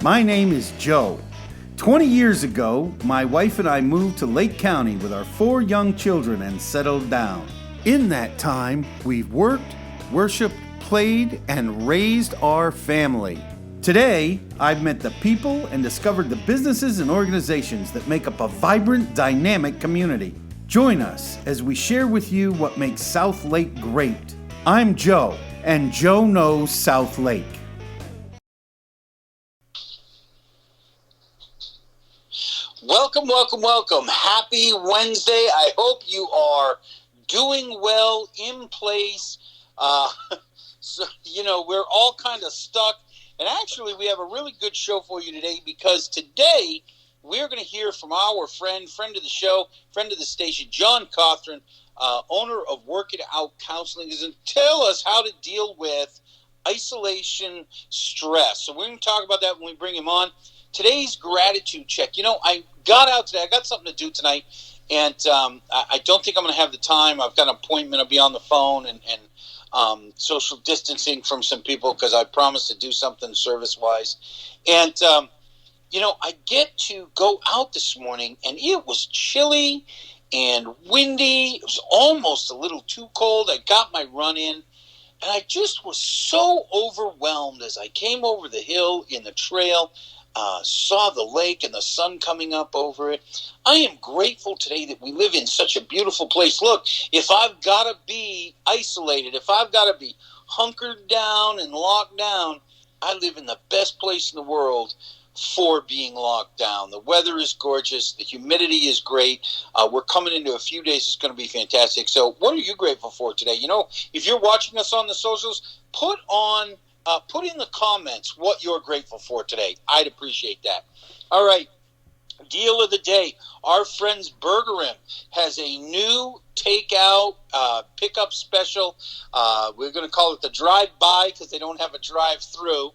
My name is Joe. 20 years ago, my wife and I moved to Lake County with our 4 young children and settled down. In that time, we've worked, worshiped, played, and raised our family. Today, I've met the people and discovered the businesses and organizations that make up a vibrant, dynamic community. Join us as we share with you what makes South Lake great. I'm Joe, and Joe knows South Lake. Welcome, welcome, welcome. Happy Wednesday. I hope you are doing well, in place. We're all kind of stuck. And actually, we have a really good show for you today because today we're going to hear from our friend of the show, friend of the station, John Cothron, owner of Work It Out Counseling, is going to tell us how to deal with isolation stress. So we're going to talk about that when we bring him on. Today's gratitude check. I got out today. I got something to do tonight, and I don't think I'm going to have the time. I've got an appointment. I'll be on the phone and social distancing from some people because I promised to do something service-wise. And, I get to go out this morning, and it was chilly and windy. It was almost a little too cold. I got my run in, and I just was so overwhelmed as I came over the hill in the trail, saw the lake and the sun coming up over it. I am grateful today that we live in such a beautiful place. Look, if I've got to be isolated, if I've got to be hunkered down and locked down, I live in the best place in the world for being locked down. The weather is gorgeous. The humidity is great. We're coming into a few days. It's going to be fantastic. So what are you grateful for today? If you're watching us on the socials, put in the comments what you're grateful for today. I'd appreciate that. All right. Deal of the day. Our friends Burger Inn has a new takeout pickup special. We're going to call it the drive-by because they don't have a drive-through.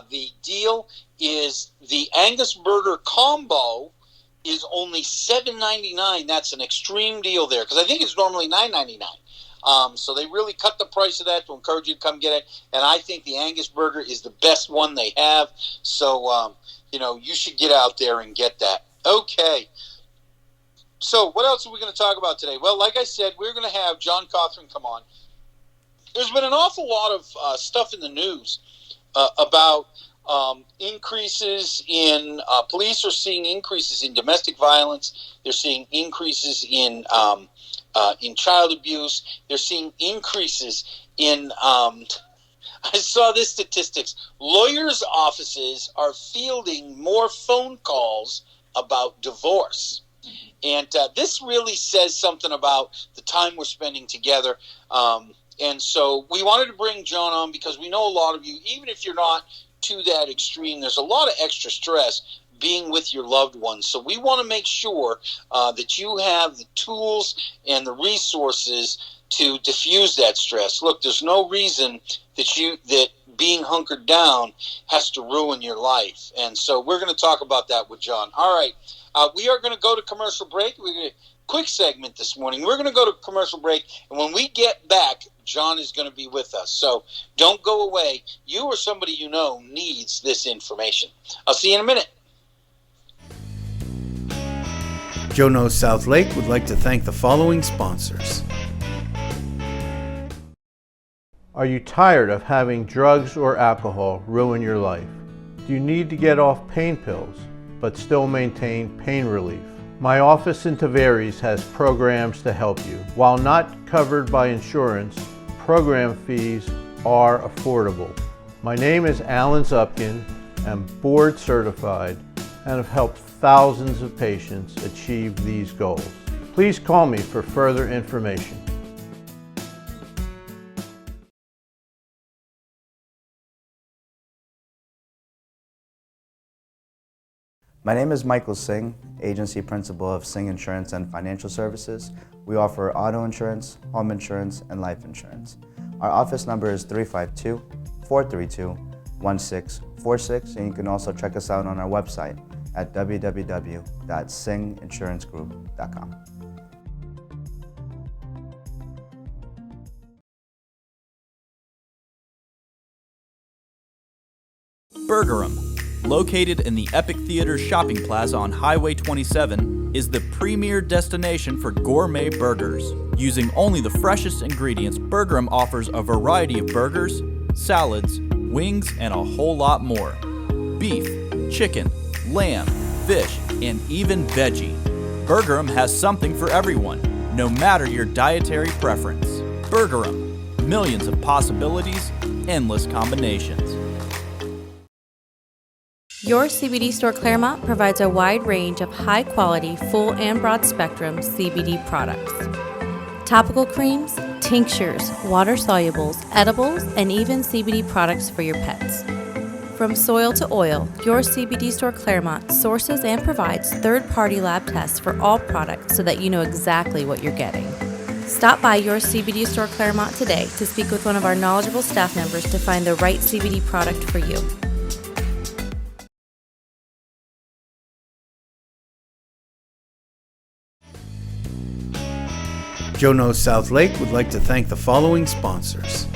The deal is the Angus Burger Combo is only $7.99. That's an extreme deal there because I think it's normally $9.99. So they really cut the price of that to encourage you to come get it. And I think the Angus Burger is the best one they have. So, you should get out there and get that. Okay. So what else are we going to talk about today? Well, like I said, we're going to have John Cothron come on. There's been an awful lot of stuff in the news about increases in police are seeing increases in domestic violence. They're seeing increases in child abuse. They're seeing increases in I saw this statistics. Lawyers' offices are fielding more phone calls about divorce. And this really says something about the time we're spending together. And so we wanted to bring John on because we know a lot of you, even if you're not to that extreme, there's a lot of extra stress being with your loved ones. So we want to make sure that you have the tools and the resources to diffuse that stress. Look, there's no reason that being hunkered down has to ruin your life. And so we're going to talk about that with John. All right. We are going to go to commercial break. We're going to quick segment this morning. We're going to go to commercial break. And when we get back, John is going to be with us. So don't go away. You or somebody you know needs this information. I'll see you in a minute. Joe Knows South Lake would like to thank the following sponsors. Are you tired of having drugs or alcohol ruin your life? Do you need to get off pain pills but still maintain pain relief? My office in Tavares has programs to help you. While not covered by insurance, program fees are affordable. My name is Alan Zupkin. I'm board certified and have helped thousands of patients achieve these goals. Please call me for further information. My name is Michael Singh, Agency Principal of Singh Insurance and Financial Services. We offer auto insurance, home insurance, and life insurance. Our office number is 352-432-1646, and you can also check us out on our website at www.singhinsurancegroup.com. Burger 'em. located in the Epic Theater Shopping Plaza on Highway 27, is the premier destination for gourmet burgers. Using only the freshest ingredients, Burgerum offers a variety of burgers, salads, wings, and a whole lot more. Beef, chicken, lamb, fish, and even veggie. Burgerum has something for everyone, no matter your dietary preference. Burgerum, millions of possibilities, endless combinations. Your CBD store Claremont provides a wide range of high-quality, full and broad-spectrum CBD products. Topical creams, tinctures, water solubles, edibles, and even CBD products for your pets. From soil to oil, your CBD store Claremont sources and provides third-party lab tests for all products so that you know exactly what you're getting. Stop by your CBD store Claremont today to speak with one of our knowledgeable staff members to find the right CBD product for you. Joe Knows South Lake would like to thank the following sponsors.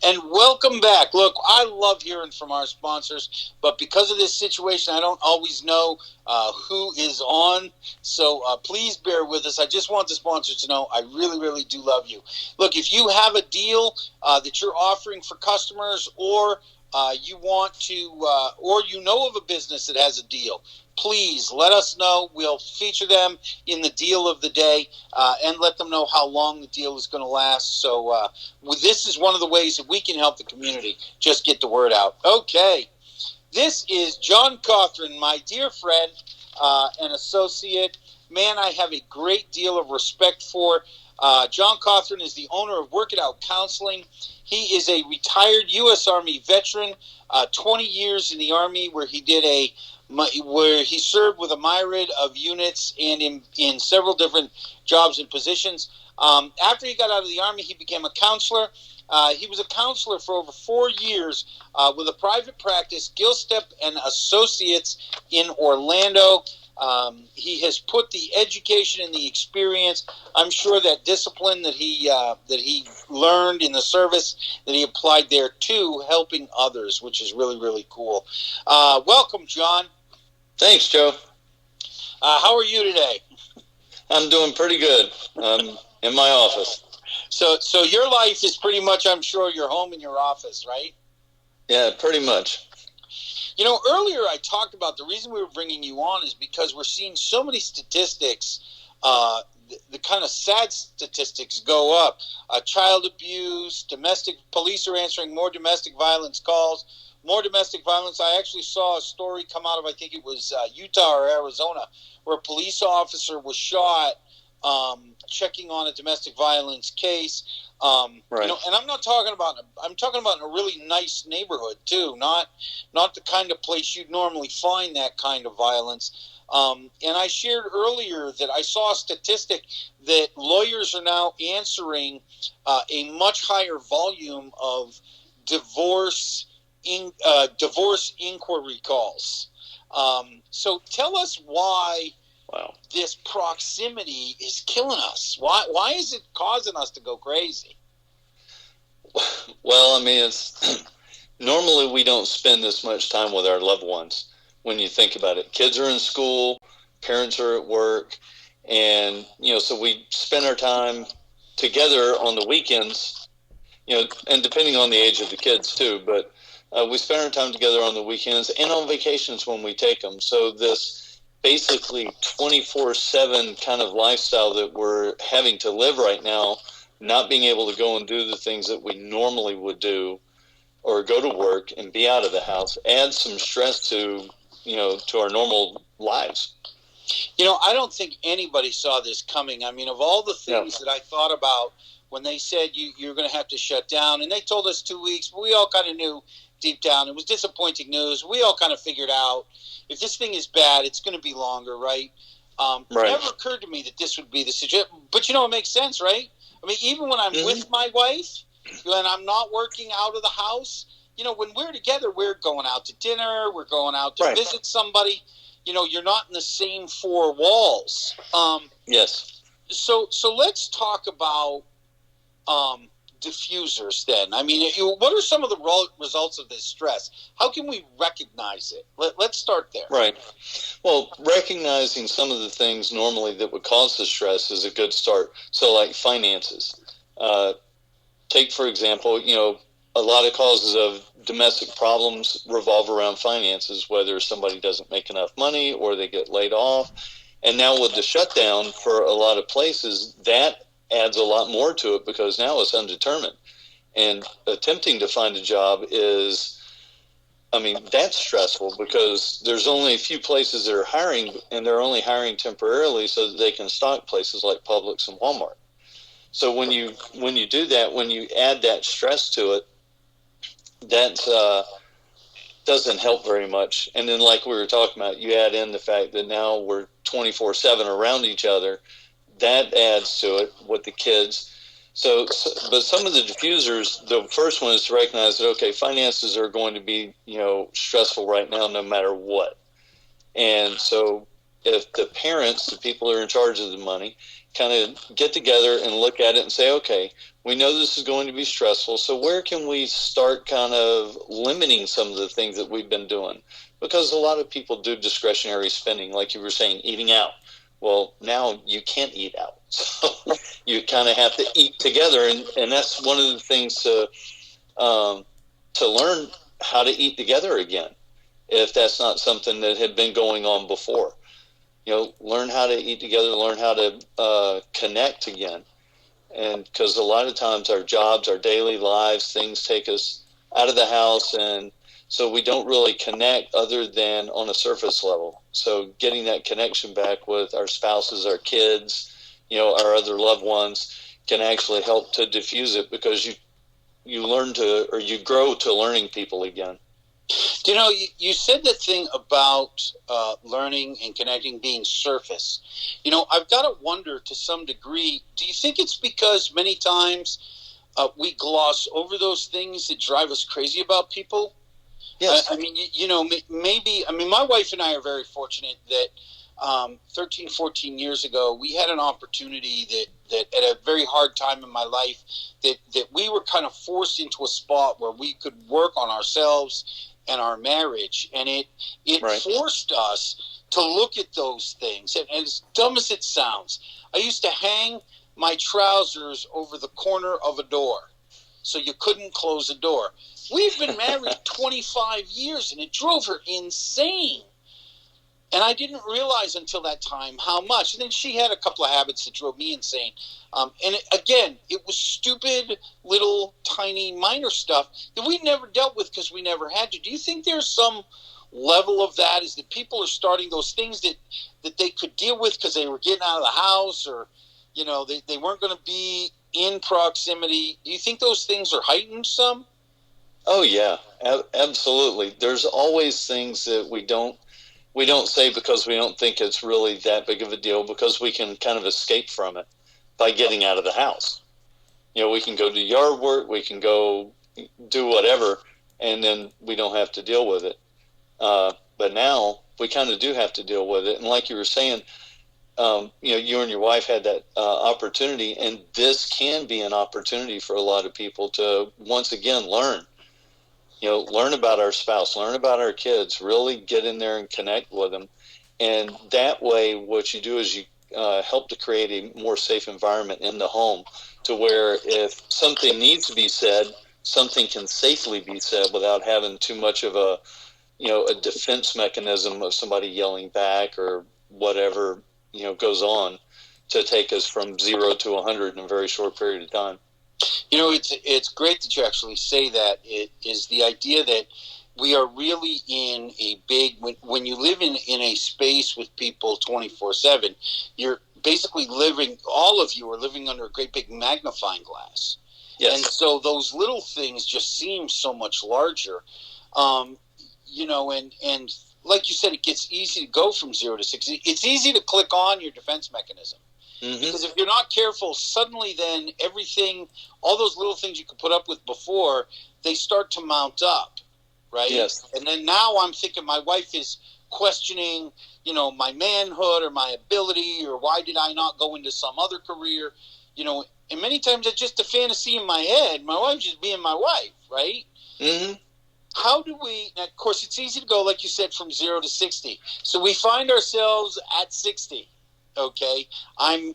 And welcome back. Look, I love hearing from our sponsors, but because of this situation, I don't always know who is on. So please bear with us. I just want the sponsors to know I really, really do love you. Look, if you have a deal that you're offering for customers, or you want to, or you know of a business that has a deal, please let us know. We'll feature them in the deal of the day and let them know how long the deal is going to last. So this is one of the ways that we can help the community just get the word out. Okay, this is John Cothron, my dear friend and associate. Man, I have a great deal of respect for. John Cothron is the owner of Work It Out Counseling. He is a retired U.S. Army veteran, 20 years in the Army, where he served with a myriad of units and in several different jobs and positions. After he got out of the Army, he became a counselor. He was a counselor for over 4 years with a private practice, Gilstep and Associates in Orlando. He has put the education and the experience, I'm sure that discipline that he learned in the service, that he applied there to helping others, which is really, really cool. Welcome, John. Thanks, Joe. How are you today? I'm doing pretty good. I'm in my office. So your life is pretty much, I'm sure, your home and your office, right? Yeah, pretty much. You know, earlier I talked about the reason we were bringing you on is because we're seeing so many statistics, the kind of sad statistics go up. Child abuse, police are answering more domestic violence calls, more domestic violence. I actually saw a story come out of, I think it was Utah or Arizona, where a police officer was shot checking on a domestic violence case. Right. You know, and I'm talking about in a really nice neighborhood too, not the kind of place you'd normally find that kind of violence. And I shared earlier that I saw a statistic that lawyers are now answering a much higher volume of divorce inquiry calls. So tell us why this proximity is killing us. Why is it causing us to go crazy? Well, I mean, it's normally we don't spend this much time with our loved ones when you think about it. Kids are in school, parents are at work, and, you know, so we spend our time together on the weekends, you know, and depending on the age of the kids too, but we spend our time together on the weekends and on vacations when we take them. So this basically 24/7 kind of lifestyle that we're having to live right now, not being able to go and do the things that we normally would do or go to work and be out of the house, adds some stress to, you know, to our normal lives. You know, I don't think anybody saw this coming. I mean, of all the things that I thought about when they said you're going to have to shut down, and they told us 2 weeks, but we all kind of knew deep down. It was disappointing news. We all kind of figured out if this thing is bad, it's going to be longer, right? It never occurred to me that this would be the situation. But, you know, it makes sense, right? I mean, even when I'm with my wife, when I'm not working out of the house, you know, when we're together, we're going out to dinner, we're going out to visit somebody. You know, you're not in the same four walls. Yes. So let's talk about diffusers then? I mean, what are some of the results of this stress? How can we recognize it? Let's start there. Right. Well, recognizing some of the things normally that would cause the stress is a good start. So like finances. Take, for example, a lot of causes of domestic problems revolve around finances, whether somebody doesn't make enough money or they get laid off. And now with the shutdown for a lot of places, that adds a lot more to it because now it's undetermined. And attempting to find a job that's stressful because there's only a few places that are hiring, and they're only hiring temporarily so that they can stock places like Publix and Walmart. So when you do that, when you add that stress to it, that doesn't help very much. And then like we were talking about, you add in the fact that now we're 24/7 around each other. That adds to it with the kids. But some of the diffusers, the first one is to recognize that, okay, finances are going to be, stressful right now no matter what. And so if the parents, the people who are in charge of the money, kind of get together and look at it and say, okay, we know this is going to be stressful, so where can we start kind of limiting some of the things that we've been doing? Because a lot of people do discretionary spending, like you were saying, eating out. Well, now you can't eat out. So you kind of have to eat together, and that's one of the things to learn how to eat together again, if that's not something that had been going on before. Learn how to eat together, learn how to connect again. And because a lot of times our jobs, our daily lives, things take us out of the house, and so we don't really connect other than on a surface level. So getting that connection back with our spouses, our kids, our other loved ones can actually help to diffuse it, because you learn to, or you grow to learning people again. You said the thing about learning and connecting being surface. I've got to wonder to some degree, do you think it's because many times we gloss over those things that drive us crazy about people? Yes. Maybe, my wife and I are very fortunate that 13, 14 years ago, we had an opportunity that at a very hard time in my life, that we were kind of forced into a spot where we could work on ourselves and our marriage. And it Right. forced us to look at those things. And as dumb as it sounds, I used to hang my trousers over the corner of a door so you couldn't close a door. We've been married 25 years, and it drove her insane. And I didn't realize until that time how much. And then she had a couple of habits that drove me insane. It was stupid, little, tiny, minor stuff that we never dealt with because we never had to. Do you think there's some level of that? Is that people are starting those things that they could deal with because they were getting out of the house, or, they weren't going to be in proximity? Do you think those things are heightened some? Oh, yeah, absolutely. There's always things that we don't say because we don't think it's really that big of a deal, because we can kind of escape from it by getting out of the house. We can go do yard work, we can go do whatever, and then we don't have to deal with it. But now we kind of do have to deal with it. And like you were saying, you and your wife had that opportunity, and this can be an opportunity for a lot of people to once again learn. Learn about our spouse, learn about our kids, really get in there and connect with them. And that way, what you do is you help to create a more safe environment in the home, to where if something needs to be said, something can safely be said without having too much of a defense mechanism of somebody yelling back or whatever, goes on to take us from 0 to 100 in a very short period of time. It's great that you actually say that. It is the idea that we are really in a big, when you live in a space with people 24/7, you're basically all of you are living under a great big magnifying glass. Yes. And so those little things just seem so much larger. And like you said, it gets easy to go from 0 to 60. It's easy to click on your defense mechanism. Mm-hmm. Because if you're not careful, suddenly then everything, all those little things you could put up with before, they start to mount up, right? Yes. And then now I'm thinking my wife is questioning, my manhood or my ability, or why did I not go into some other career, and many times it's just a fantasy in my head. My wife's just being my wife, right? Mm-hmm. How do we? Now, of course, it's easy to go, like you said, from 0 to 60. So we find ourselves at 60. Okay, I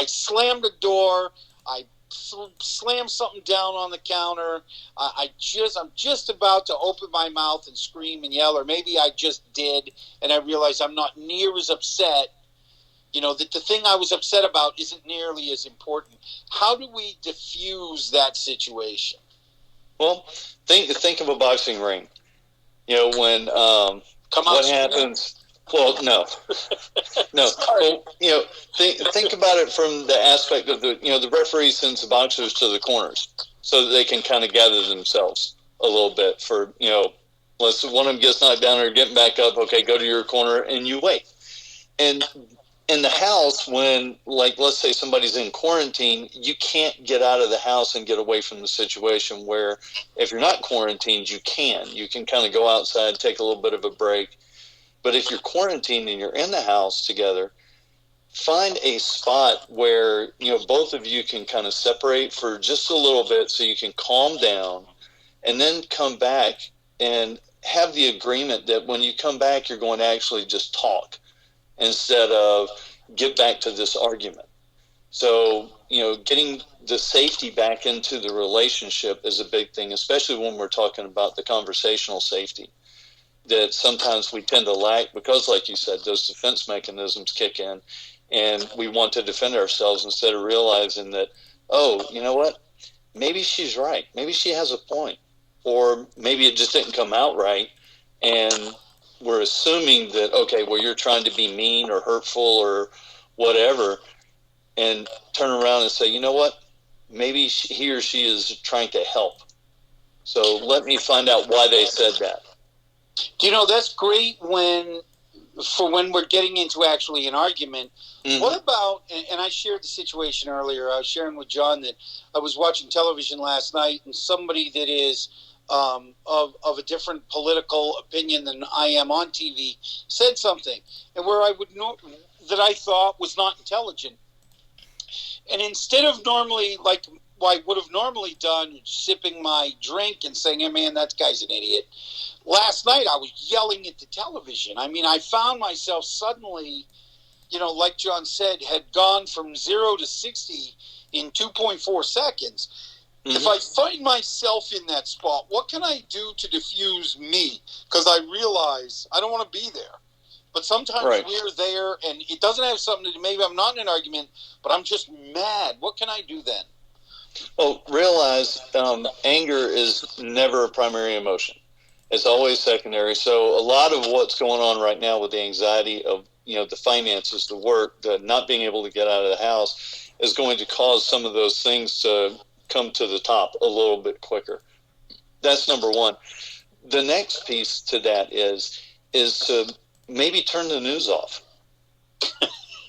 slam the door. I slam something down on the counter. I'm just about to open my mouth and scream and yell, or maybe I just did, and I realize I'm not near as upset. That the thing I was upset about isn't nearly as important. How do we diffuse that situation? Well, think of a boxing ring. When what happens? Well, no. Well, think about it from the aspect of the referee sends the boxers to the corners so that they can kind of gather themselves a little bit for unless one of them gets knocked down or getting back up. Okay, go to your corner and you wait. And in the house, when, like, let's say somebody's in quarantine, you can't get out of the house and get away from the situation, where if you're not quarantined, you can kind of go outside, take a little bit of a break. But if you're quarantined and you're in the house together, find a spot where, both of you can kind of separate for just a little bit so you can calm down, and then come back and have the agreement that when you come back, you're going to actually just talk instead of get back to this argument. So, getting the safety back into the relationship is a big thing, especially when we're talking about the conversational safety that sometimes we tend to lack because, like you said, those defense mechanisms kick in and we want to defend ourselves instead of realizing that, oh, you know what? Maybe she's right. Maybe she has a point. Or maybe it just didn't come out right. And we're assuming that, okay, well, you're trying to be mean or hurtful or whatever, and turn around and say, you know what, maybe he or she is trying to help. So let me find out why they said that. That's great when we're getting into actually an argument. Mm-hmm. What about, and I shared the situation earlier, I was sharing with John that I was watching television last night, and somebody that is of a different political opinion than I am on TV said something, and where I would know that I thought was not intelligent. And instead of normally, like what I would have normally done, sipping my drink and saying, hey man, that guy's an idiot, last night I was yelling at the television. I mean, I found myself suddenly, like John said, had gone from 0 to 60 in 2.4 seconds. Mm-hmm. If I find myself in that spot, what can I do to diffuse me? Because I realize I don't want to be there. But sometimes we're there, and it doesn't have something to do. Maybe I'm not in an argument, but I'm just mad. What can I do then? Well, realize anger is never a primary emotion. It's always secondary. So a lot of what's going on right now with the anxiety of the finances, the work, the not being able to get out of the house is going to cause some of those things to come to the top a little bit quicker. That's number one. The next piece to that is to maybe turn the news off.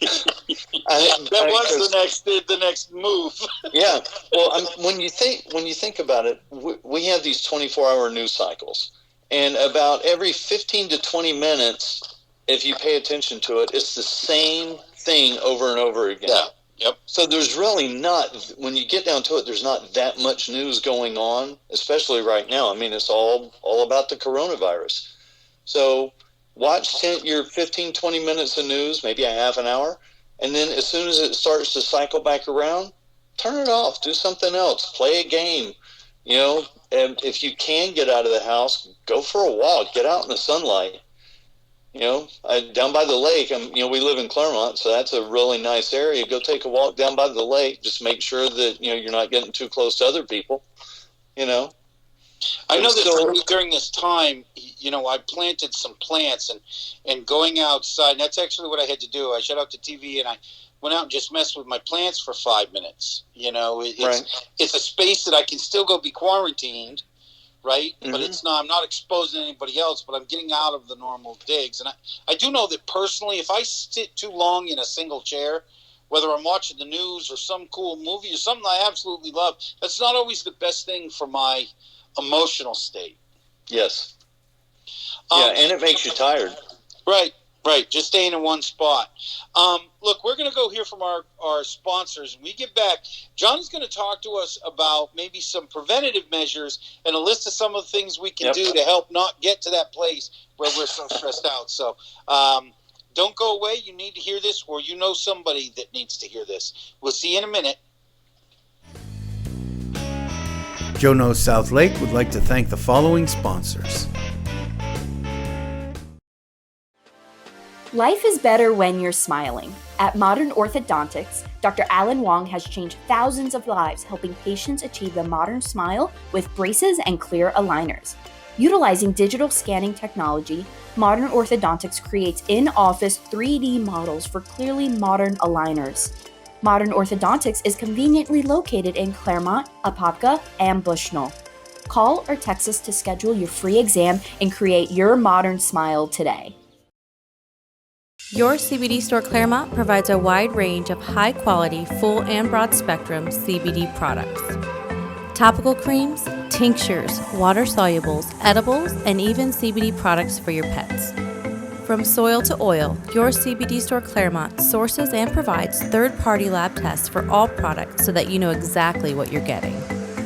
That was the next move. Yeah. Well, when you think about it, we have these 24-hour news cycles, and about every 15 to 20 minutes, if you pay attention to it, it's the same thing over and over again. Yeah. Yep. So there's really not, when you get down to it, there's not that much news going on, especially right now. I mean, it's all about the coronavirus. So watch your 15, 20 minutes of news, maybe a half an hour, and then as soon as it starts to cycle back around, turn it off, do something else, play a game, and if you can get out of the house, go for a walk, get out in the sunlight. Down by the lake, we live in Claremont, so that's a really nice area. Go take a walk down by the lake. Just make sure that, you're not getting too close to other people, I know that during this time, I planted some plants and going outside, and that's actually what I had to do. I shut off the TV and I went out and just messed with my plants for 5 minutes. It's a space that I can still go be quarantined, right? Mm-hmm. But I'm not exposing anybody else, but I'm getting out of the normal digs. And I do know that personally, if I sit too long in a single chair, whether I'm watching the news or some cool movie or something I absolutely love, that's not always the best thing for my emotional state. Yes. Yeah, and it makes you tired. Right. Right, just staying in one spot. Look, we're going to go hear from our sponsors. When we get back, John's going to talk to us about maybe some preventative measures and a list of some of the things we can do to help not get to that place where we're so stressed out. So don't go away. You need to hear this, or you know somebody that needs to hear this. We'll see you in a minute. Joe Knows South Lake would like to thank the following sponsors. Life is better when you're smiling. At Modern Orthodontics, Dr. Alan Wong has changed thousands of lives, helping patients achieve the modern smile with braces and clear aligners. Utilizing digital scanning technology, Modern Orthodontics creates in-office 3D models for clearly modern aligners. Modern Orthodontics is conveniently located in Claremont, Apopka, and Bushnell. Call or text us to schedule your free exam and create your modern smile today. Your CBD store Claremont provides a wide range of high-quality, full and broad-spectrum CBD products. Topical creams, tinctures, water solubles, edibles, and even CBD products for your pets. From soil to oil, your CBD store Claremont sources and provides third-party lab tests for all products so that you know exactly what you're getting.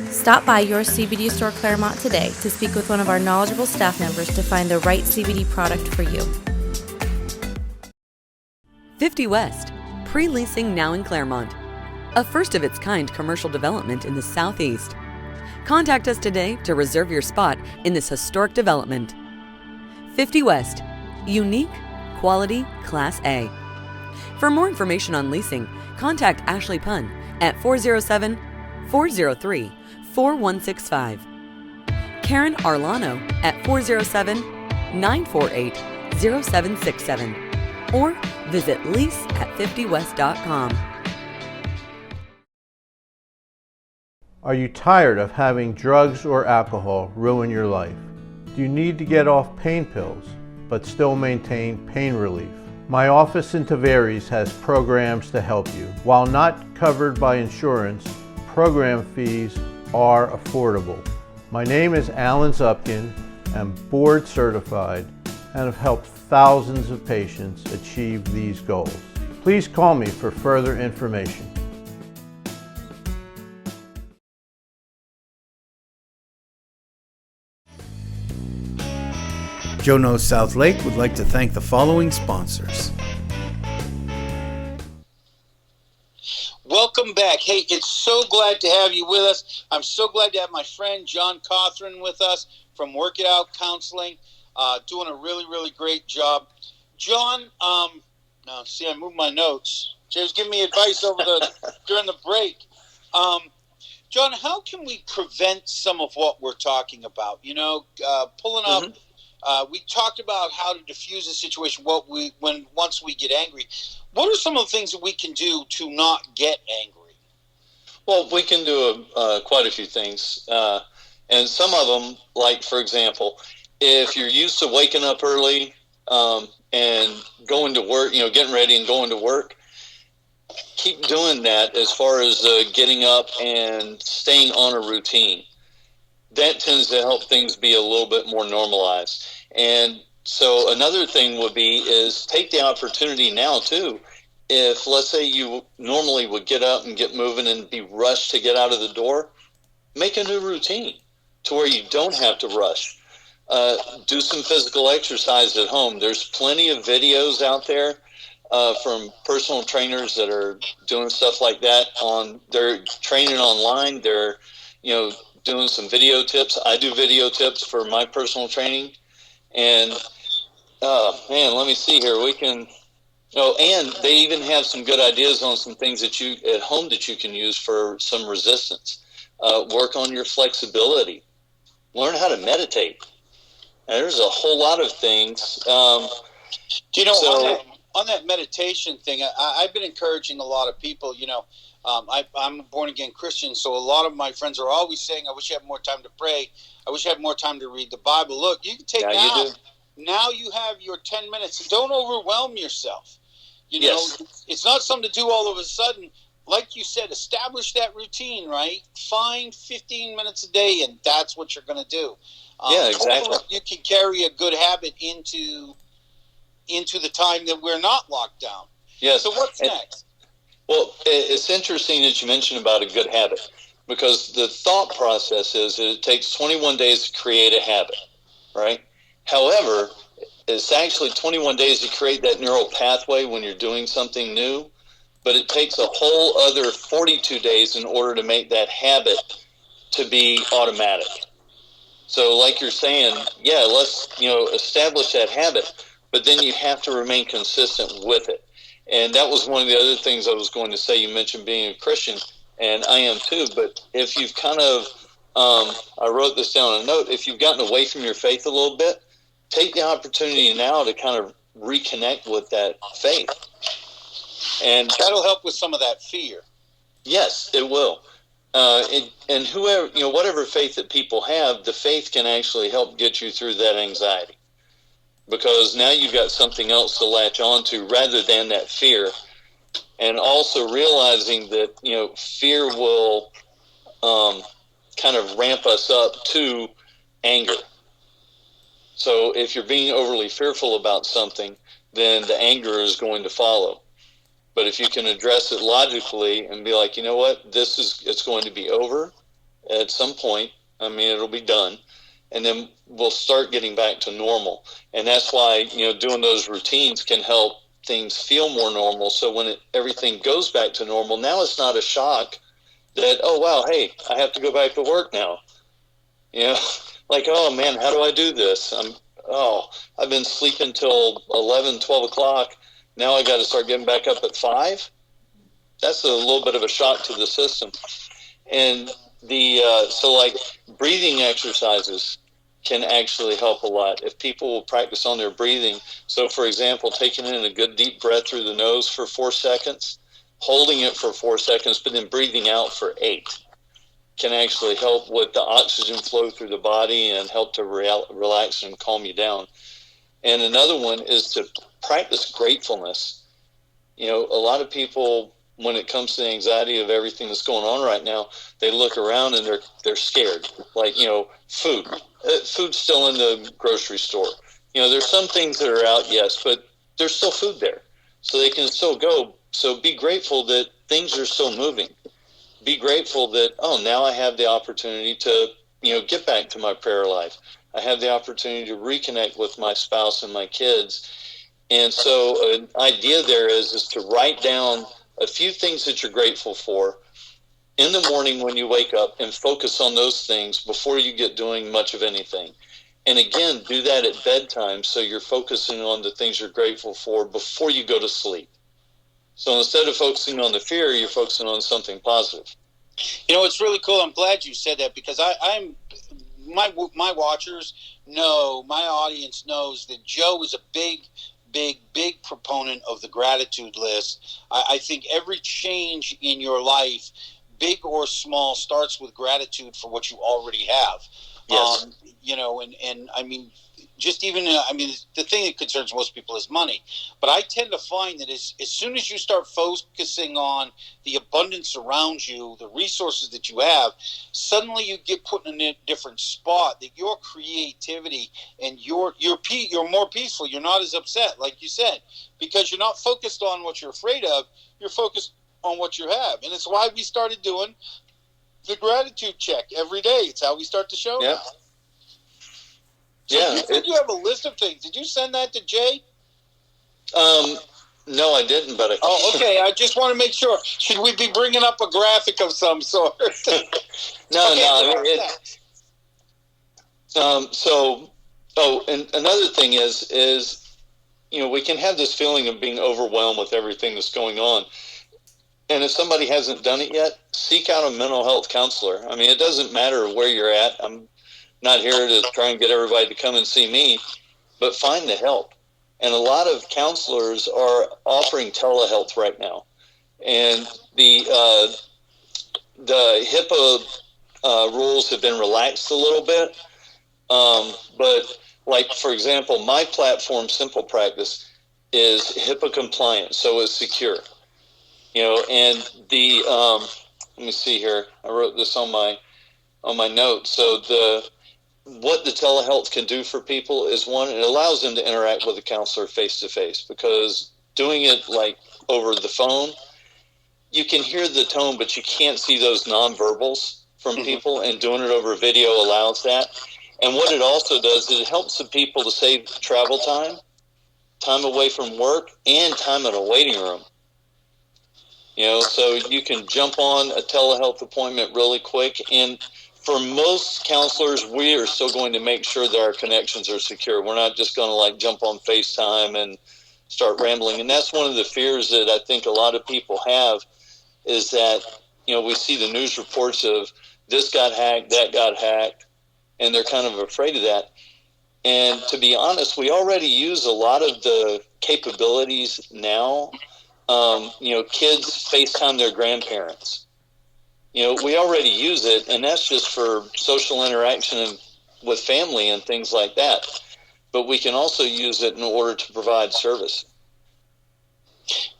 Stop by your CBD store Claremont today to speak with one of our knowledgeable staff members to find the right CBD product for you. 50 West, pre-leasing now in Claremont. A first-of-its-kind commercial development in the Southeast. Contact us today to reserve your spot in this historic development. 50 West, unique, quality, Class A. For more information on leasing, contact Ashley Punn at 407-403-4165. Karen Arlano at 407-948-0767. Or visit lease at 50west.com. Are you tired of having drugs or alcohol ruin your life? Do you need to get off pain pills but still maintain pain relief? My office in Tavares has programs to help you. While not covered by insurance, program fees are affordable. My name is Alan Zupkin. I'm board certified and have helped thousands of patients achieve these goals. Please call me for further information. Joe Knows South Lake would like to thank the following sponsors. Welcome back. Hey, it's so glad to have you with us. I'm so glad to have my friend John Cothron with us from Work It Out Counseling, doing a really, really great job. John, now see, I moved my notes. Jay was giving me advice during the break. John, how can we prevent some of what we're talking about? You know, pulling up. We talked about how to diffuse a situation. Once we get angry, what are some of the things that we can do to not get angry? Well, we can do quite a few things, and some of them, like for example, if you're used to waking up early and going to work, getting ready and going to work, keep doing that as far as getting up and staying on a routine. That tends to help things be a little bit more normalized. And so another thing would be is take the opportunity now too. If let's say you normally would get up and get moving and be rushed to get out of the door, make a new routine to where you don't have to rush. Do some physical exercise at home. There's plenty of videos out there from personal trainers that are doing stuff like that. They're training online. They're doing some video tips. I do video tips for my personal training. And let me see here. We can. And they even have some good ideas on some things that you at home that you can use for some resistance. Work on your flexibility. Learn how to meditate. And there's a whole lot of things. On that meditation thing, I've been encouraging a lot of people. I'm a born-again Christian, so a lot of my friends are always saying, I wish I had more time to pray. I wish I had more time to read the Bible. Look, you can take now you have your 10 minutes. And don't overwhelm yourself. It's not something to do all of a sudden. Like you said, establish that routine, right? Find 15 minutes a day, and that's what you're going to do. Exactly. You can carry a good habit into into the time that we're not locked down. Yes. So what's next? Well, it's interesting that you mentioned about a good habit, because the thought process is that it takes 21 days to create a habit, right? However, it's actually 21 days to create that neural pathway when you're doing something new, but it takes a whole other 42 days in order to make that habit to be automatic. So like you're saying, yeah, let's, establish that habit, but then you have to remain consistent with it. And that was one of the other things I was going to say. You mentioned being a Christian, and I am too, but if you've kind of, I wrote this down on a note, if you've gotten away from your faith a little bit, take the opportunity now to kind of reconnect with that faith. And that'll help with some of that fear. Yes, it will. And whoever, whatever faith that people have, the faith can actually help get you through that anxiety, because now you've got something else to latch on to rather than that fear. And also realizing that, fear will kind of ramp us up to anger. So if you're being overly fearful about something, then the anger is going to follow. But if you can address it logically and be like, you know what, it's going to be over at some point. I mean, it'll be done. And then we'll start getting back to normal. And that's why, doing those routines can help things feel more normal. So when everything goes back to normal, now it's not a shock that, oh, wow, hey, I have to go back to work now. Like, oh, man, how do I do this? I've been sleeping till 11, 12 o'clock. Now I got to start getting back up at 5. That's a little bit of a shock to the system. And so like breathing exercises can actually help a lot if people will practice on their breathing. So for example, taking in a good deep breath through the nose for 4 seconds, holding it for 4 seconds, but then breathing out for 8 can actually help with the oxygen flow through the body and help to relax and calm you down. And another one is to practice gratefulness. A lot of people, when it comes to the anxiety of everything that's going on right now, they look around and they're scared. Like, food. Food's still in the grocery store. There's some things that are out, yes, but there's still food there. So they can still go. So be grateful that things are still moving. Be grateful that, now I have the opportunity to, get back to my prayer life. I have the opportunity to reconnect with my spouse and my kids. And so an idea there is to write down a few things that you're grateful for in the morning when you wake up, and focus on those things before you get doing much of anything. And again, do that at bedtime, so you're focusing on the things you're grateful for before you go to sleep. So instead of focusing on the fear, you're focusing on something positive. It's really cool. I'm glad you said that, because I'm my watchers know, my audience knows that Joe is a big proponent of the gratitude list. I think every change in your life, big or small, starts with gratitude for what you already have. Yes. And I mean, just even, the thing that concerns most people is money. But I tend to find that as soon as you start focusing on the abundance around you, the resources that you have, suddenly you get put in a different spot, that your creativity and you're more peaceful. You're not as upset, like you said, because you're not focused on what you're afraid of. You're focused on what you have. And it's why we started doing the gratitude check every day. It's how we start the show. Yeah. So you said you have a list of things. Did you send that to Jay? No, I didn't, but okay. I just want to make sure. Should we be bringing up a graphic of some sort? No. And another thing is, we can have this feeling of being overwhelmed with everything that's going on. And if somebody hasn't done it yet, seek out a mental health counselor. I mean, it doesn't matter where you're at. I'm not here to try and get everybody to come and see me, but find the help. And a lot of counselors are offering telehealth right now. And the HIPAA rules have been relaxed a little bit. But like, for example, my platform, Simple Practice, is HIPAA compliant, so it's secure. And let me see here. I wrote this on my notes. So what the telehealth can do for people is, one, it allows them to interact with the counselor face to face, because doing it like over the phone, you can hear the tone, but you can't see those nonverbals from people, and doing it over video allows that. And what it also does is it helps the people to save travel time away from work, and time in a waiting room. So you can jump on a telehealth appointment really quick. And for most counselors, we are still going to make sure that our connections are secure. We're not just going to like jump on FaceTime and start rambling. And that's one of the fears that I think a lot of people have, is that, we see the news reports of this got hacked, that got hacked, and they're kind of afraid of that. And to be honest, we already use a lot of the capabilities now. Kids FaceTime their grandparents. We already use it, and that's just for social interaction with family and things like that. But we can also use it in order to provide service.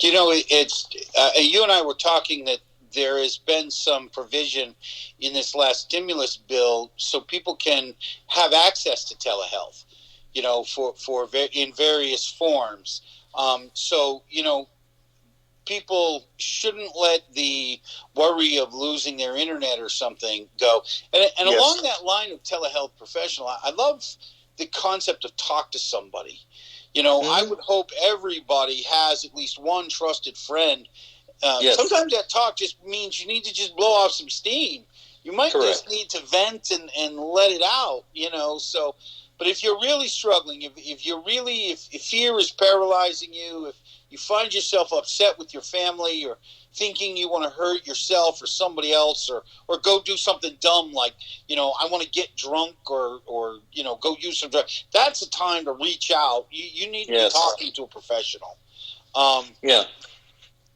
It's you and I were talking that there has been some provision in this last stimulus bill so people can have access to telehealth, for in various forms. People shouldn't let the worry of losing their internet or something go. And yes. Along that line of telehealth professional, I love the concept of talk to somebody. I would hope everybody has at least one trusted friend. Yes. Sometimes that talk just means you need to just blow off some steam. You might Correct. Just need to vent and let it out, So, but if you're really struggling, if fear is paralyzing you, if you find yourself upset with your family, or thinking you want to hurt yourself or somebody else, or go do something dumb like, I want to get drunk or go use some drugs, that's the time to reach out. You need to yes. be talking to a professional.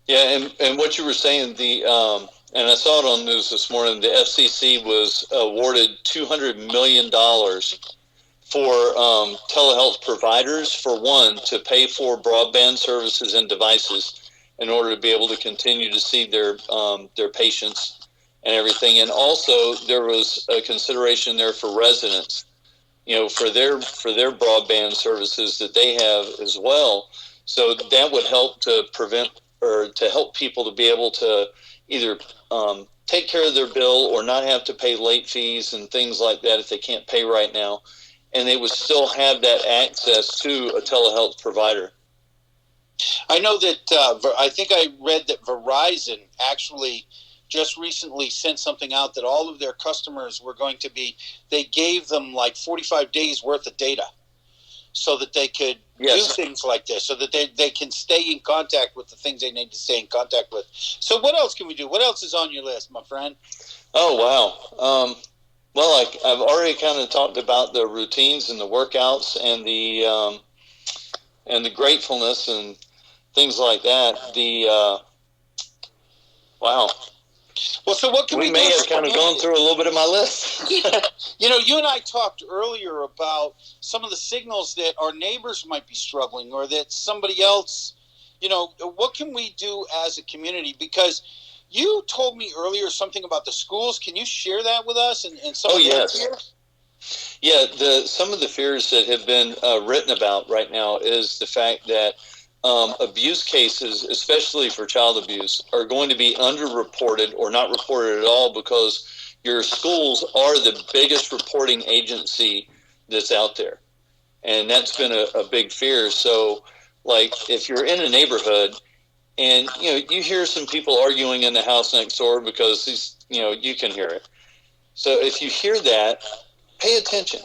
Yeah, and what you were saying, and I saw it on the news this morning, the FCC was awarded $200 million for telehealth providers, for one, to pay for broadband services and devices in order to be able to continue to see their patients and everything. And also there was a consideration there for residents, for their broadband services that they have as well. So that would help to prevent, or to help people to be able to either take care of their bill or not have to pay late fees and things like that if they can't pay right now. And they would still have that access to a telehealth provider. I know that I think I read that Verizon actually just recently sent something out that all of their customers were going to be, they gave them like 45 days worth of data so that they could yes. do things like this, so that they can stay in contact with the things they need to stay in contact with. So what else can we do? What else is on your list, my friend? Oh, wow. Well, I've already kind of talked about the routines and the workouts and the gratefulness and things like that. Wow. Well, so what can we do? We may have kind of gone through a little bit of my list. You and I talked earlier about some of the signals that our neighbors might be struggling, or that somebody else, what can we do as a community? Because you told me earlier something about the schools. Can you share that with us and some of the fears? Yeah, some of the fears that have been written about right now is the fact that abuse cases, especially for child abuse, are going to be underreported or not reported at all, because your schools are the biggest reporting agency that's out there. And that's been a big fear. So, like, if you're in a neighborhood and, you hear some people arguing in the house next door because, you can hear it. So if you hear that, pay attention.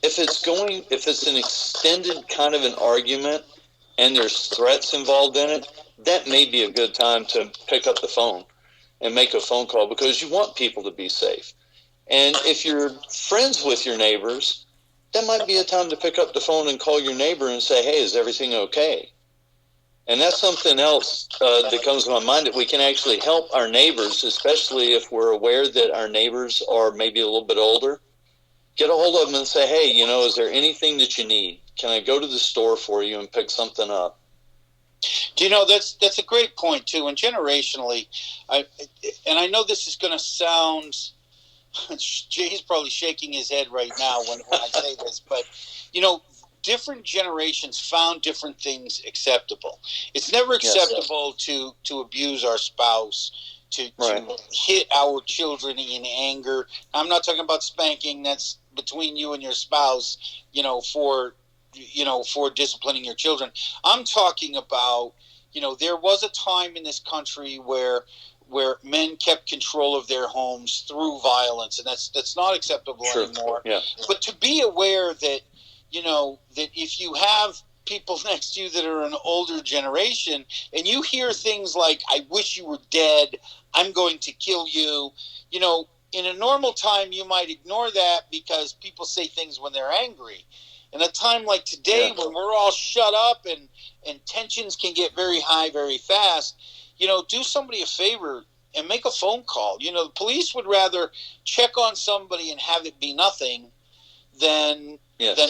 If it's an extended kind of an argument and there's threats involved in it, that may be a good time to pick up the phone and make a phone call, because you want people to be safe. And if you're friends with your neighbors, that might be a time to pick up the phone and call your neighbor and say, hey, is everything okay? And that's something else that comes to my mind, that we can actually help our neighbors, especially if we're aware that our neighbors are maybe a little bit older. Get a hold of them and say, hey, is there anything that you need? Can I go to the store for you and pick something up? That's a great point, too. And generationally, I know this is going to sound Jay's probably shaking his head right now when I say this, but, different generations found different things acceptable. It's never acceptable to abuse our spouse, to hit our children in anger. I'm not talking about spanking. That's between you and your spouse, for disciplining your children. I'm talking about, there was a time in this country where men kept control of their homes through violence, and that's not acceptable anymore. Yeah. But to be aware that, that if you have people next to you that are an older generation and you hear things like, I wish you were dead, I'm going to kill you, in a normal time you might ignore that because people say things when they're angry. In a time like today when we're all shut up and tensions can get very high very fast, do somebody a favor and make a phone call. The police would rather check on somebody and have it be nothing than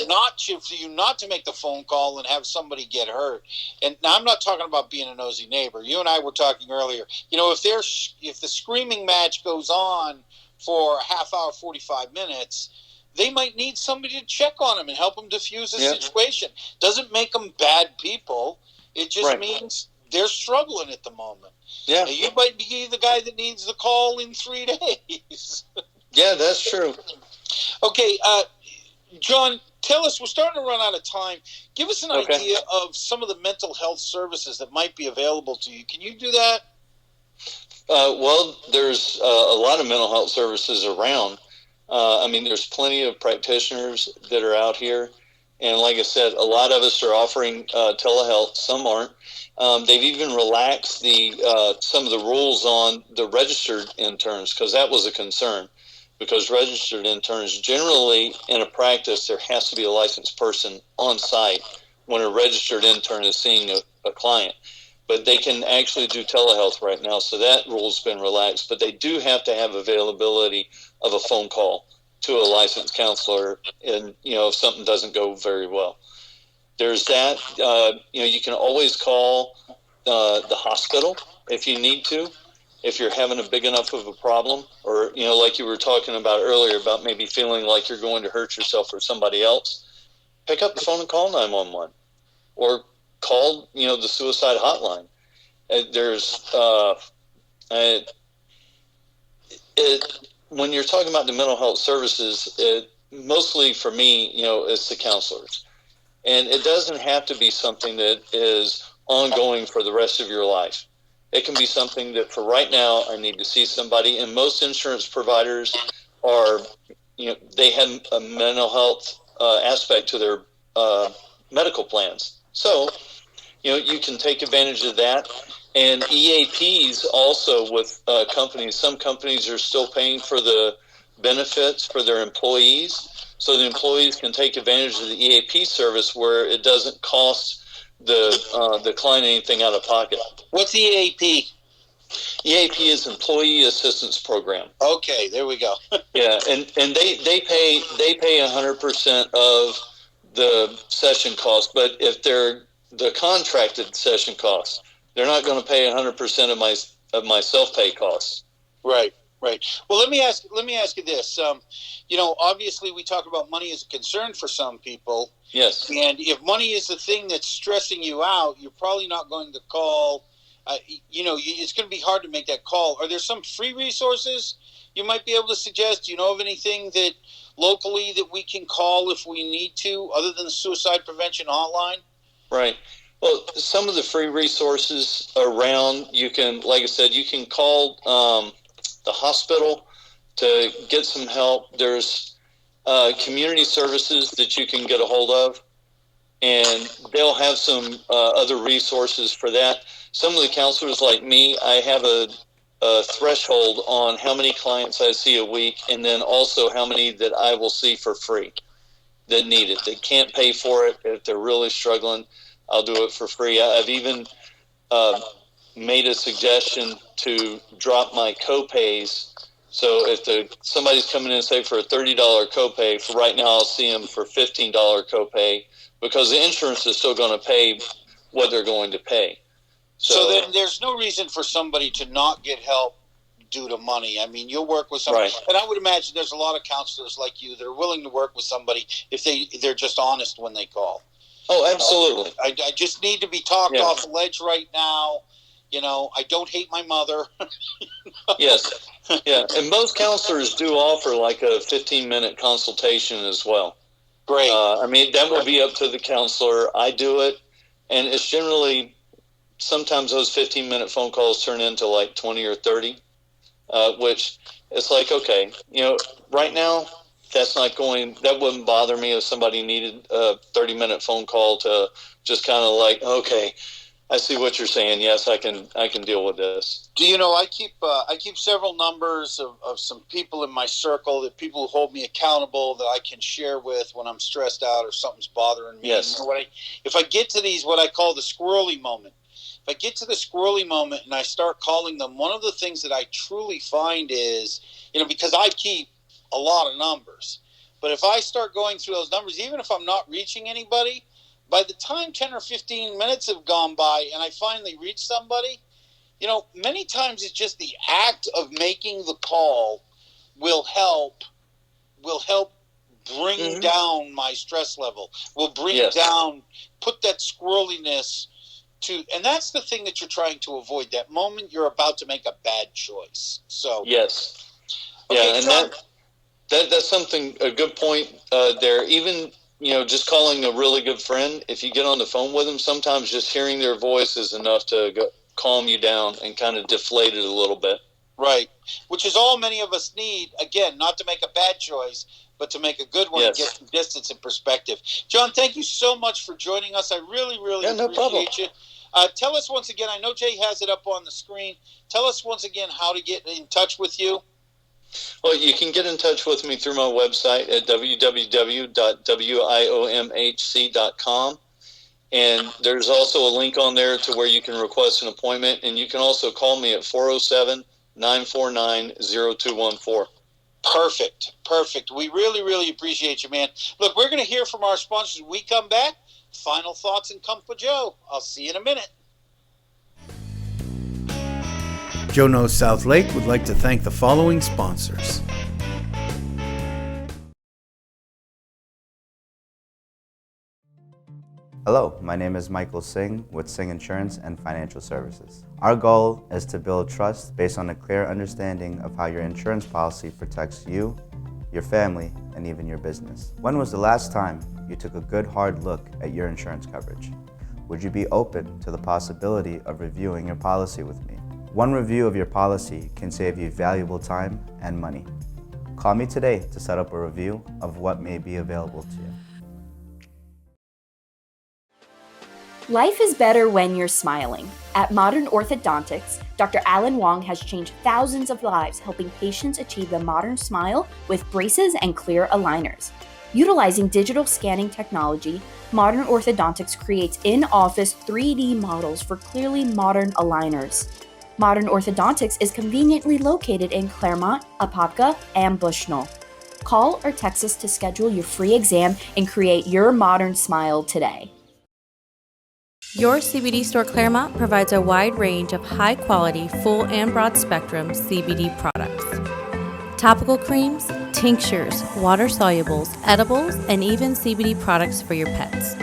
not for you not to make the phone call and have somebody get hurt. And now I'm not talking about being a nosy neighbor. You and I were talking earlier. If the screaming match goes on for a half hour, 45 minutes, they might need somebody to check on them and help them diffuse the situation. Doesn't make them bad people. It just means they're struggling at the moment. Yeah, and you might be the guy that needs the call in 3 days. Yeah, that's true. Okay, John, tell us, we're starting to run out of time. Give us an idea of some of the mental health services that might be available to you. Can you do that? Well, there's a lot of mental health services around. There's plenty of practitioners that are out here. And like I said, a lot of us are offering telehealth. Some aren't. They've even relaxed some of the rules on the registered interns because that was a concern. Because registered interns, generally in a practice, there has to be a licensed person on site when a registered intern is seeing a client. But they can actually do telehealth right now, so that rule's been relaxed. But they do have to have availability of a phone call to a licensed counselor, and if something doesn't go very well. There's that. You can always call the hospital if you need to. If you're having a big enough of a problem, or, like you were talking about earlier about maybe feeling like you're going to hurt yourself or somebody else, pick up the phone and call 911 or call, the suicide hotline. When you're talking about the mental health services, mostly for me, it's the counselors. And it doesn't have to be something that is ongoing for the rest of your life. It can be something that for right now, I need to see somebody. And most insurance providers are, they have a mental health aspect to their medical plans. So, you can take advantage of that. And EAPs also with companies. Some companies are still paying for the benefits for their employees. So the employees can take advantage of the EAP service where it doesn't cost the client anything out of pocket. What's EAP? EAP is Employee Assistance Program. Okay, there we go. Yeah, and they pay 100% of the session cost, but if they're the contracted session costs, they're not going to pay 100% of my self-pay costs. Right. Well, let me ask you this. Obviously we talk about money as a concern for some people. Yes. And if money is the thing that's stressing you out, you're probably not going to call. It's going to be hard to make that call. Are there some free resources you might be able to suggest? Do you know of anything that locally that we can call if we need to, other than the suicide prevention hotline? Right. Well, some of the free resources around, you can, like I said, you can call the hospital to get some help. There's community services that you can get a hold of, and they'll have some other resources for that. Some of the counselors like me, I have a threshold on how many clients I see a week, and then also how many that I will see for free that need it. They can't pay for it. If they're really struggling, I'll do it for free. I've even made a suggestion to drop my co-pays. So if somebody's coming in, say, for a $30 copay, for right now I'll see them for $15 copay, because the insurance is still going to pay what they're going to pay. So then there's no reason for somebody to not get help due to money. I mean, you'll work with somebody, Right. and I would imagine there's a lot of counselors like you that are willing to work with somebody if they're just honest when they call. Oh, absolutely. I just need to be talked off the ledge right now. I don't hate my mother. Yes. Yeah. And most counselors do offer like a 15-minute consultation as well. Great. I mean, that will be up to the counselor. I do it, and it's generally, sometimes those 15-minute phone calls turn into like 20 or 30, which it's like, okay, right now, that wouldn't bother me if somebody needed a 30-minute phone call to just kind of like, okay, I see what you're saying. Yes, I can deal with this. Do you know, I keep several numbers of some people in my circle, that people who hold me accountable, that I can share with when I'm stressed out or something's bothering me. Yes. If I get to these, what I call the squirrely moment, if I get to the squirrely moment and I start calling them, one of the things that I truly find is, because I keep a lot of numbers, but if I start going through those numbers, even if I'm not reaching anybody, by the time 10 or 15 minutes have gone by and I finally reach somebody, many times it's just the act of making the call will help bring down my stress level, will bring down, put that squirreliness to, and that's the thing that you're trying to avoid, that moment you're about to make a bad choice. So yes. Okay, yeah, and John, that's something, a good point there. Even, just calling a really good friend, if you get on the phone with them, sometimes just hearing their voice is enough to calm you down and kind of deflate it a little bit. Right, which is all many of us need, again, not to make a bad choice, but to make a good one and get some distance and perspective. John, thank you so much for joining us. I really, really appreciate you. Tell us once again, I know Jay has it up on the screen. Tell us once again how to get in touch with you. Well, you can get in touch with me through my website at www.wiomhc.com. And there's also a link on there to where you can request an appointment. And you can also call me at 407-949-0214. Perfect. We really, really appreciate you, man. Look, we're going to hear from our sponsors when we come back. Final thoughts and Comp with Joe. I'll see you in a minute. Joe Knows South Lake would like to thank the following sponsors. Hello, my name is Michael Singh with Singh Insurance and Financial Services. Our goal is to build trust based on a clear understanding of how your insurance policy protects you, your family, and even your business. When was the last time you took a good hard look at your insurance coverage? Would you be open to the possibility of reviewing your policy with me? One review of your policy can save you valuable time and money. Call me today to set up a review of what may be available to you. Life is better when you're smiling. At Modern Orthodontics, Dr. Alan Wong has changed thousands of lives, helping patients achieve the modern smile with braces and clear aligners. Utilizing digital scanning technology, Modern Orthodontics creates in-office 3D models for clearly modern aligners. Modern Orthodontics is conveniently located in Claremont, Apopka, and Bushnell. Call or text us to schedule your free exam and create your modern smile today. Your CBD store Claremont provides a wide range of high-quality, full and broad-spectrum CBD products. Topical creams, tinctures, water solubles, edibles, and even CBD products for your pets.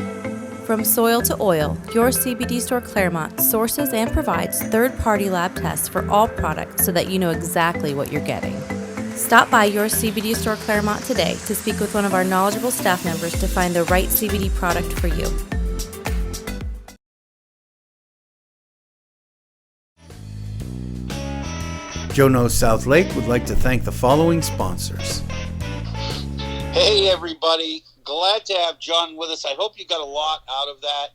From soil to oil, your CBD store Claremont sources and provides third-party lab tests for all products so that you know exactly what you're getting. Stop by your CBD store Claremont today to speak with one of our knowledgeable staff members to find the right CBD product for you. Joe Knows South Lake would like to thank the following sponsors. Hey, everybody. Glad to have John with us. I hope you got a lot out of that.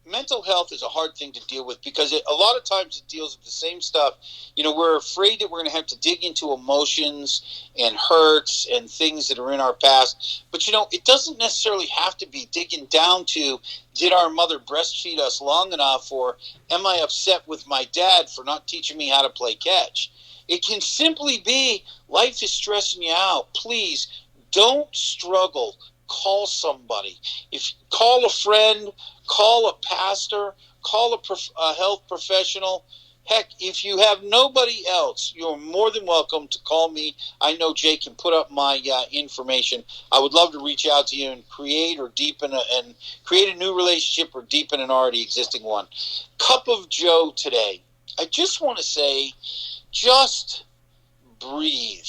Mental health is a hard thing to deal with because a lot of times it deals with the same stuff. We're afraid that we're going to have to dig into emotions and hurts and things that are in our past. But, it doesn't necessarily have to be digging down to, did our mother breastfeed us long enough, or am I upset with my dad for not teaching me how to play catch? It can simply be, life is stressing you out. Please don't struggle. Call somebody. Call a friend, call a pastor, call a health professional. Heck, if you have nobody else, you're more than welcome to call me. I know Jay can put up my information. I would love to reach out to you and create a new relationship or deepen an already existing one. Cup of Joe today. I just want to say, just breathe.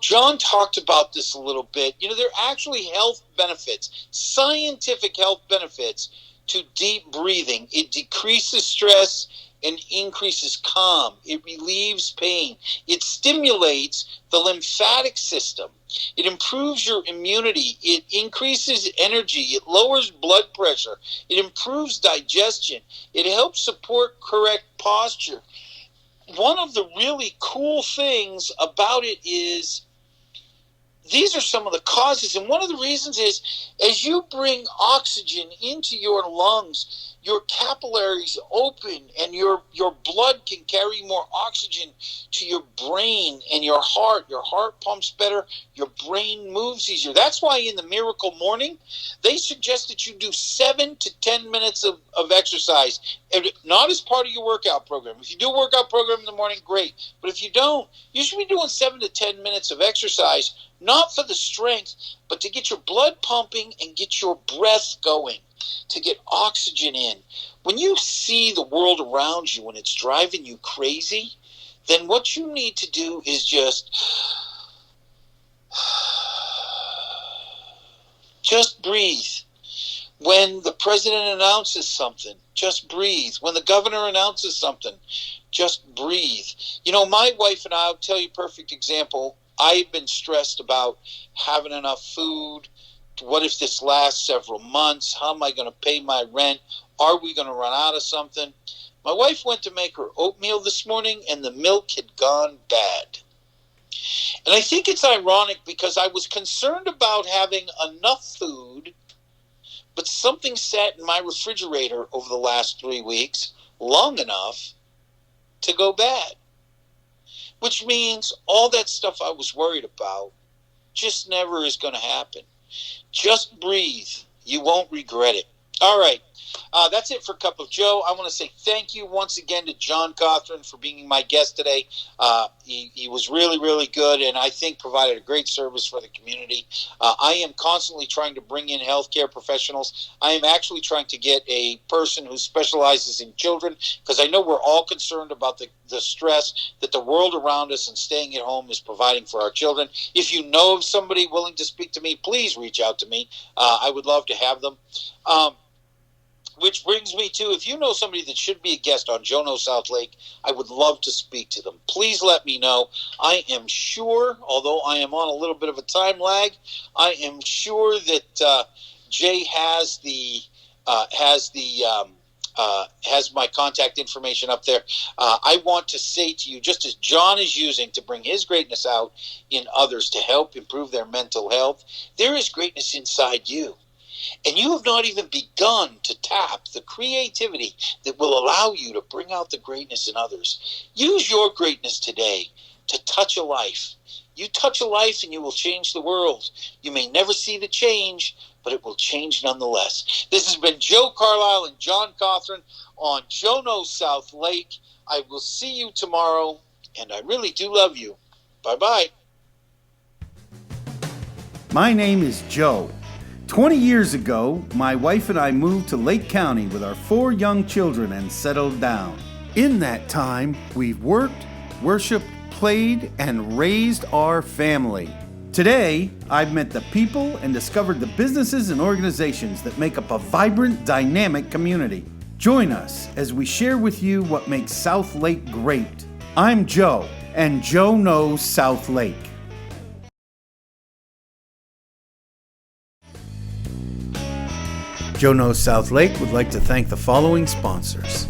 John talked about this a little bit. There are actually health benefits, scientific health benefits to deep breathing. It decreases stress and increases calm. It relieves pain. It stimulates the lymphatic system. It improves your immunity. It increases energy. It lowers blood pressure. It improves digestion. It helps support correct posture. One of the really cool things about it is these are some of the causes, and one of the reasons is as you bring oxygen into your lungs, your capillaries open and your blood can carry more oxygen to your brain and your heart. Your heart pumps better, your brain moves easier. That's why in the Miracle Morning, they suggest that you do 7 to 10 minutes of exercise, not as part of your workout program. If you do a workout program in the morning, great. But if you don't, you should be doing 7 to 10 minutes of exercise, not for the strength, but to get your blood pumping and get your breath going, to get oxygen in. When you see the world around you and it's driving you crazy, then what you need to do is just breathe. When the president announces something, just breathe. When the governor announces something, just breathe. My wife and I'll tell you a perfect example. I've been stressed about having enough food. What if this lasts several months? How am I going to pay my rent? Are we going to run out of something? My wife went to make her oatmeal this morning, and the milk had gone bad. And I think it's ironic because I was concerned about having enough food, but something sat in my refrigerator over the last 3 weeks long enough to go bad. Which means all that stuff I was worried about just never is going to happen. Just breathe. You won't regret it. All right. That's it for Cup of Joe. I want to say thank you once again to John Cothron for being my guest today. He was really, really good, and I think provided a great service for the community. I am constantly trying to bring in healthcare professionals. I am actually trying to get a person who specializes in children, because I know we're all concerned about the stress that the world around us and staying at home is providing for our children. If you know of somebody willing to speak to me, please reach out to me. I would love to have them. Which brings me to, if you know somebody that should be a guest on Joe Knows South Lake, I would love to speak to them. Please let me know. I am sure, although I am on a little bit of a time lag, I am sure that Jay has my contact information up there. I want to say to you, just as John is using to bring his greatness out in others to help improve their mental health, there is greatness inside you. And you have not even begun to tap the creativity that will allow you to bring out the greatness in others. Use your greatness today to touch a life. You touch a life and you will change the world. You may never see the change, but it will change nonetheless. This has been Joe Carlisle and John Cothron on Joe Knows South Lake. I will see you tomorrow, and I really do love you. Bye-bye. My name is Joe. 20 years ago, my wife and I moved to Lake County with our 4 young children and settled down. In that time, we've worked, worshiped, played, and raised our family. Today, I've met the people and discovered the businesses and organizations that make up a vibrant, dynamic community. Join us as we share with you what makes South Lake great. I'm Joe, and Joe Knows South Lake. Joe Knows South Lake would like to thank the following sponsors: